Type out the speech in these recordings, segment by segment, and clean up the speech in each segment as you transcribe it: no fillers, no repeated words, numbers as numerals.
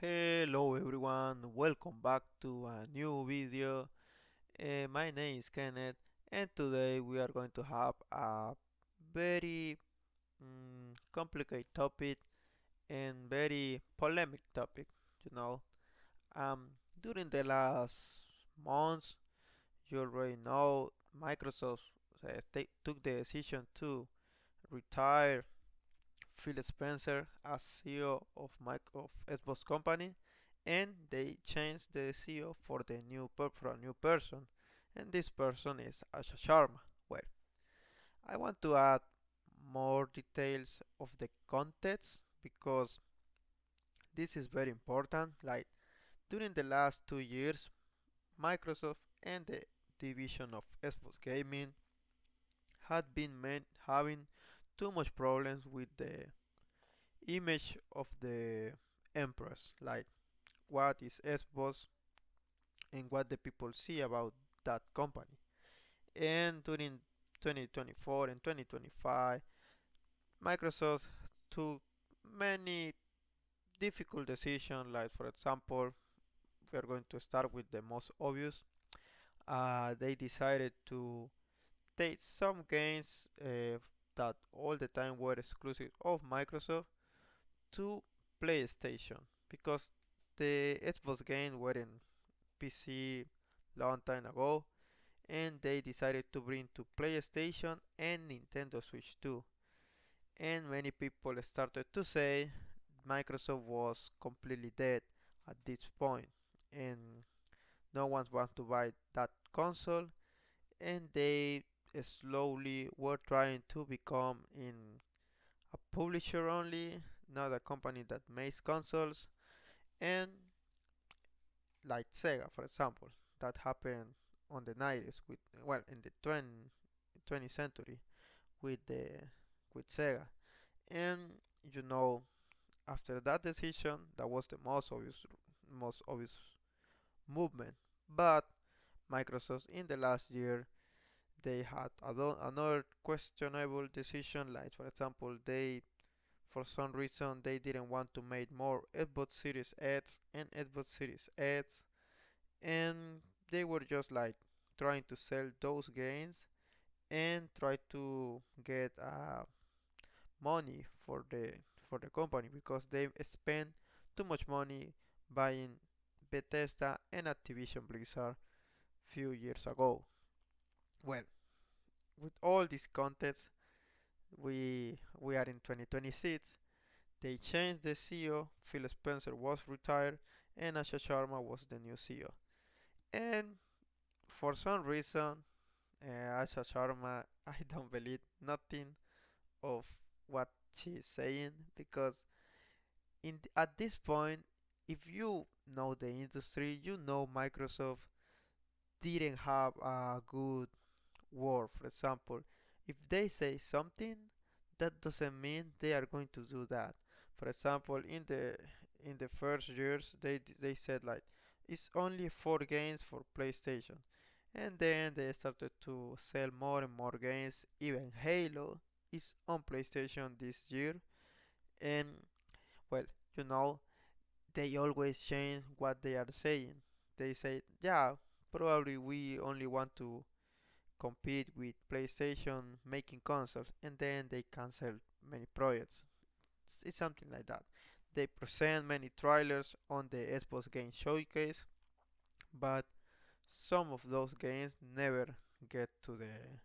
Hello everyone, welcome back to a new video. My name is Kenneth, and today we are going to have a very complicated topic and very polemic topic. You know, um, During the last months, you already know Microsoft took the decision to retire Phil Spencer as CEO of Xbox company, and they changed the CEO for a new person, and this person is Asha Sharma. Well, I want to add more details of the context because this is very important. Like during the last 2 years, Microsoft and the division of Xbox Gaming had been having too much problems with the image of the empress, like what is Xbox and what the people see about that company. And during 2024 and 2025, Microsoft took many difficult decisions, like for example, we are going to start with the most obvious. They decided to take some games that all the time were exclusive of Microsoft to PlayStation because the Xbox game were in PC long time ago, and they decided to bring to PlayStation and Nintendo Switch too. And many people started to say Microsoft was completely dead at this point, and no one wants to buy that console, and they slowly were trying to become in a publisher only, not a company that makes consoles, and like Sega, for example, that happened on the 90s with in the 20th century with the with Sega. And you know, after that decision, that was the most obvious movement. But Microsoft in the last year they had another questionable decision, like for example, they for some reason they didn't want to make more Xbox Series X and Xbox Series X, and they were just like trying to sell those games and try to get money for the company because they spent too much money buying Bethesda and Activision Blizzard few years ago. Well, with all this context, we are in 2026. They changed the CEO. Phil Spencer was retired, and Asha Sharma was the new CEO. And for some reason, Asha Sharma, I don't believe nothing of what she's saying because at this point, if you know the industry, you know Microsoft didn't have a good word. For example, if they say something, that doesn't mean they are going to do that. For example, in the first years, they said like it's only 4 games for PlayStation, and then they started to sell more and more games. Even Halo is on PlayStation this year, and well, you know, they always change what they are saying. They say, yeah, probably we only want to compete with PlayStation making consoles, and then they cancel many projects. It's something like that. They present many trailers on the Xbox Game Showcase, but some of those games never get to the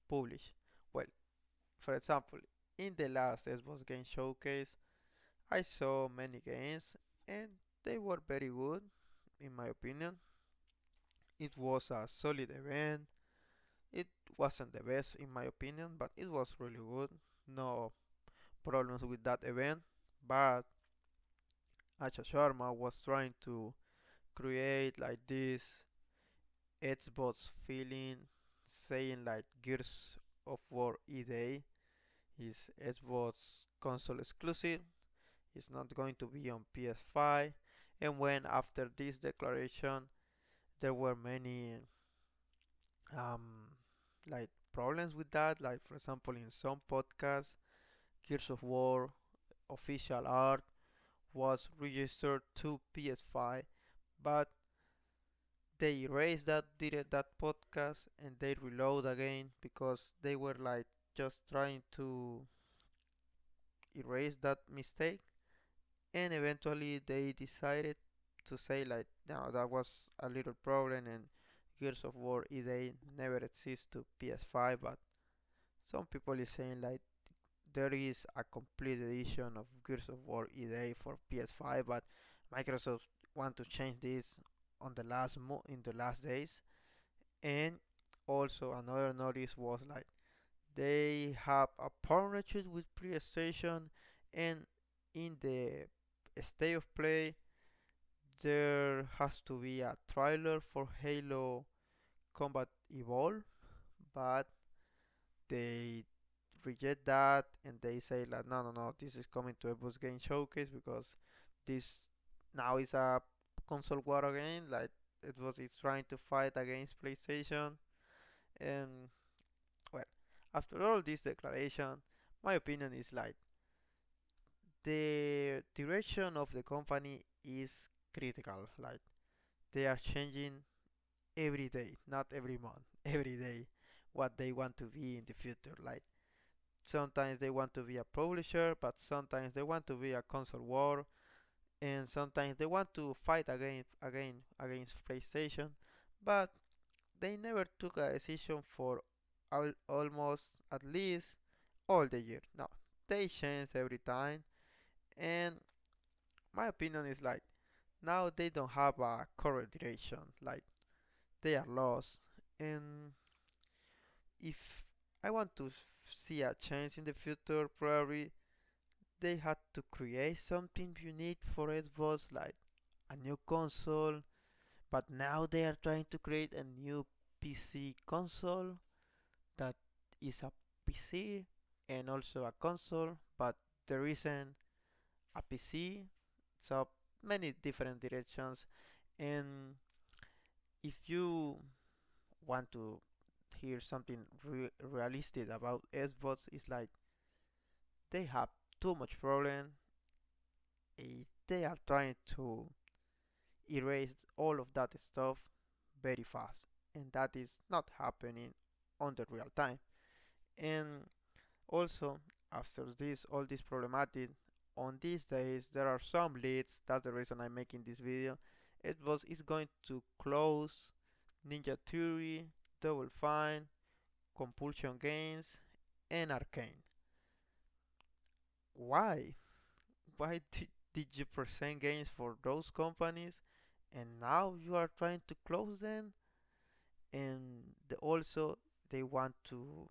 publish. Well, for example, in the last Xbox Game Showcase, I saw many games and they were very good in my opinion. It was a solid event. It wasn't the best in my opinion, but it was really good. No problems with that event. But Acha Sharma was trying to create like this Xbox feeling, saying like Gears of War EA is Xbox console exclusive. It's not going to be on PS5. And when after this declaration, there were many um, like problems with that. Like for example, in some podcasts, Gears of War official art was registered to PS5, but they erased that podcast and they reload again because they were like just trying to erase that mistake, and eventually they decided to say like no, that was a little problem and Gears of War EDA never exists to PS5. But some people is saying like there is a complete edition of Gears of War EDA for PS5, but Microsoft want to change this on the in the last days. And also another notice was like they have a partnership with PlayStation, and in the state of play there has to be a trailer for Halo Combat Evolve, but they reject that and they say like no, no, no, this is coming to Xbox Game Showcase because this now is a console war again. Like it's trying to fight against PlayStation. And well, after all this declaration, my opinion is like the direction of the company is critical. Like they are changing every day, not every month, every day, what they want to be in the future. Like sometimes they want to be a publisher, but sometimes they want to be a console war, and sometimes they want to fight against PlayStation, but they never took a decision for almost at least all the year. No, they change every time, and my opinion is like now they don't have a current direction. Like they are lost, and if I want to see a change in the future, probably they had to create something unique for Xbox, like a new console. But now they are trying to create a new PC console that is a PC and also a console, but there isn't a PC. So many different directions. And if you want to hear something realistic about Xbox, it's like they have too much problem. They are trying to erase all of that stuff very fast, and that is not happening on the real time. And also, after this all this problematic, on these days there are some leads. That's the reason I'm making this video. It is going to close Ninja Theory, Double Fine, Compulsion Games, and Arcane. Why? Why did you present games for those companies and now you are trying to close them? And also they want to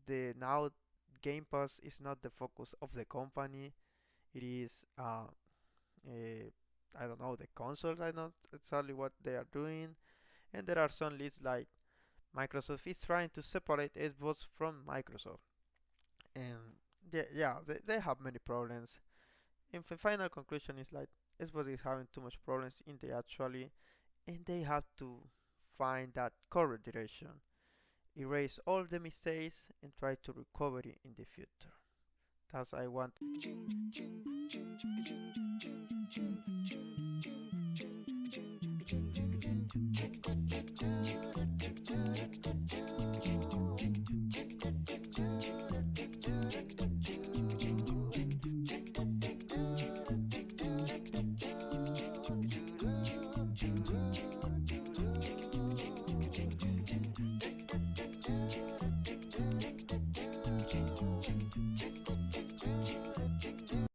the now Game Pass is not the focus of the company. It is I don't know, the console. I don't exactly what they are doing. And there are some leads like Microsoft is trying to separate Xbox from Microsoft, and they have many problems. And the final conclusion is like Xbox is having too much problems in the actually, and they have to find that correct direction, erase all the mistakes, and try to recover it in the future. That's I want.